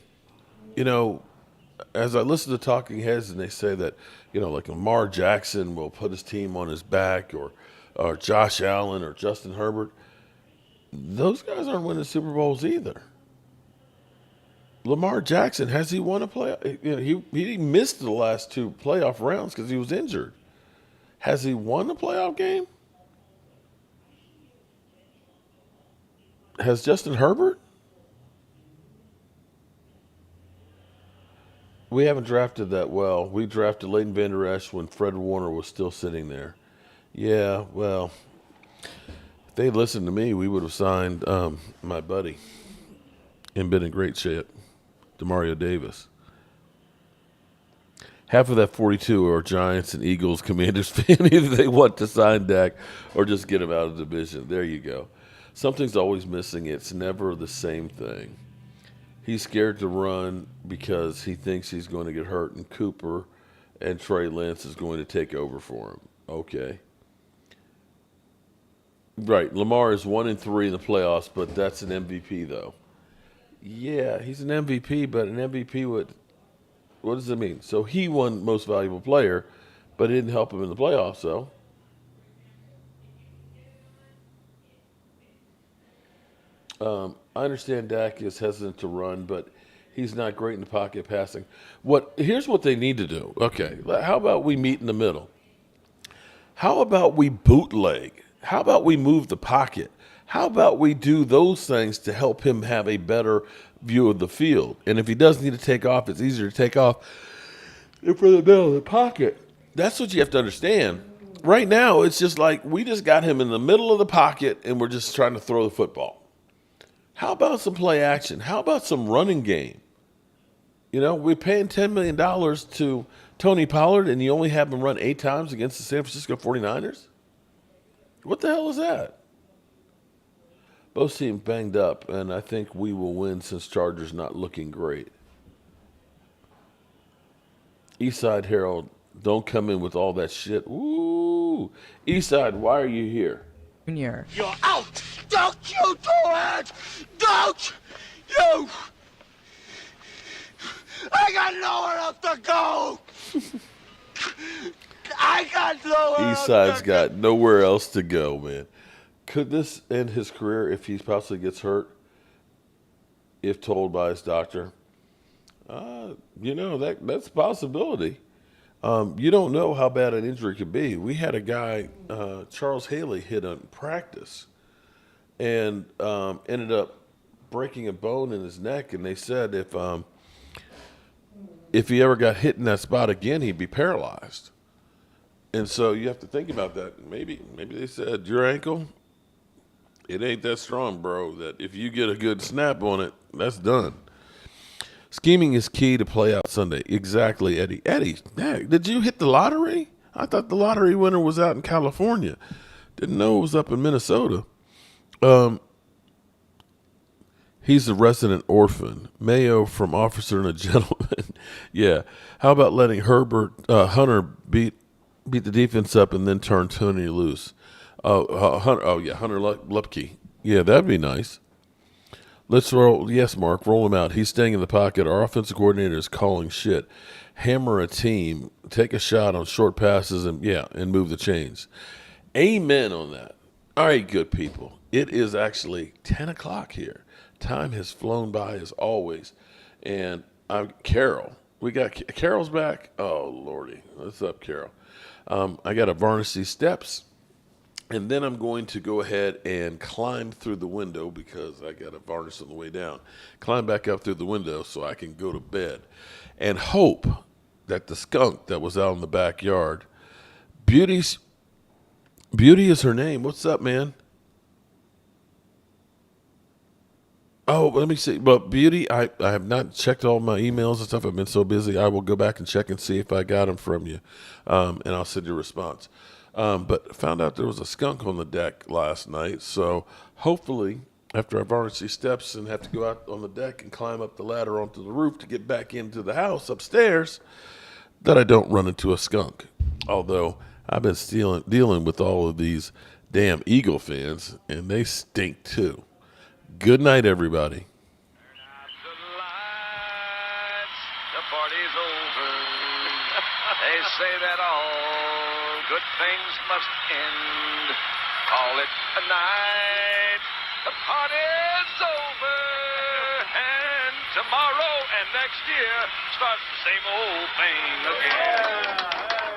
As I listen to talking heads and they say that, like Lamar Jackson will put his team on his back, or Josh Allen or Justin Herbert, those guys aren't winning Super Bowls either. Lamar Jackson, has he won a playoff? He missed the last 2 playoff rounds because he was injured. Has he won a playoff game? Has Justin Herbert? We haven't drafted that well. We drafted Leighton Vander Esch when Fred Warner was still sitting there. Yeah, well, if they listened to me, we would have signed my buddy and been in great shape, Demario Davis. Half of that 42 are Giants and Eagles, Commanders fan. Either they want to sign Dak or just get him out of the division. There you go. Something's always missing. It's never the same thing. He's scared to run because he thinks he's going to get hurt, and Cooper and Trey Lance is going to take over for him. Okay. Right. Lamar is 1-3 in the playoffs, but that's an MVP, though. Yeah, he's an MVP, but an MVP what does it mean? So he won most valuable player, but it didn't help him in the playoffs, though. I understand Dak is hesitant to run, but he's not great in the pocket passing. Here's what they need to do. Okay, how about we meet in the middle? How about we bootleg? How about we move the pocket? How about we do those things to help him have a better view of the field? And if he does need to take off, it's easier to take off in front of the middle of the pocket. That's what you have to understand. Right now, it's just like we just got him in the middle of the pocket and we're just trying to throw the football. How about some play action? How about some running game? We're paying $10 million to Tony Pollard, and you only have him run 8 times against the San Francisco 49ers? What the hell is that? Both seem banged up, and I think we will win since Chargers not looking great. Eastside Herald, don't come in with all that shit. Ooh. Eastside, why are you here? Junior. You're out! Don't you do it! Don't you! I got nowhere else to go! I got nowhere else Eastside's got nowhere else to go, man. Could this end his career if he possibly gets hurt? If told by his doctor? That's a possibility. You don't know how bad an injury could be. We had a guy, Charles Haley, hit in practice and ended up breaking a bone in his neck. And they said if he ever got hit in that spot again, he'd be paralyzed. And so you have to think about that. Maybe they said, your ankle, it ain't that strong, bro, that if you get a good snap on it, that's done. Scheming is key to play out Sunday. Exactly, Eddie. Eddie, did you hit the lottery? I thought the lottery winner was out in California. Didn't know it was up in Minnesota. He's a resident orphan. Mayo from Officer and a Gentleman. Yeah. How about letting Hunter beat the defense up and then turn Tony loose? Hunter Lupke. Yeah, that'd be nice. Let's roll. Yes, Mark, roll him out. He's staying in the pocket. Our offensive coordinator is calling shit. Hammer a team. Take a shot on short passes and move the chains. Amen on that. All right, good people. It is actually 10 o'clock here. Time has flown by as always. And Carol. We got Carol's back. Oh, Lordy. What's up, Carol? I got to varnish these steps. And then I'm going to go ahead and climb through the window because I got a varnish on the way down. Climb back up through the window so I can go to bed. And hope that the skunk that was out in the backyard, Beauty is her name. What's up, man? Oh, let me see. But Beauty, I have not checked all my emails and stuff. I've been so busy. I will go back and check and see if I got them from you. And I'll send you a response. But found out there was a skunk on the deck last night. So hopefully, after I varnish these steps and have to go out on the deck and climb up the ladder onto the roof to get back into the house upstairs, that I don't run into a skunk. Although I've been dealing with all of these damn Eagle fans, and they stink too. Good night, everybody. Turn out the lights, the party's over. They say that all good things must end. Call it a night, the party's over. And tomorrow and next year starts the same old thing again.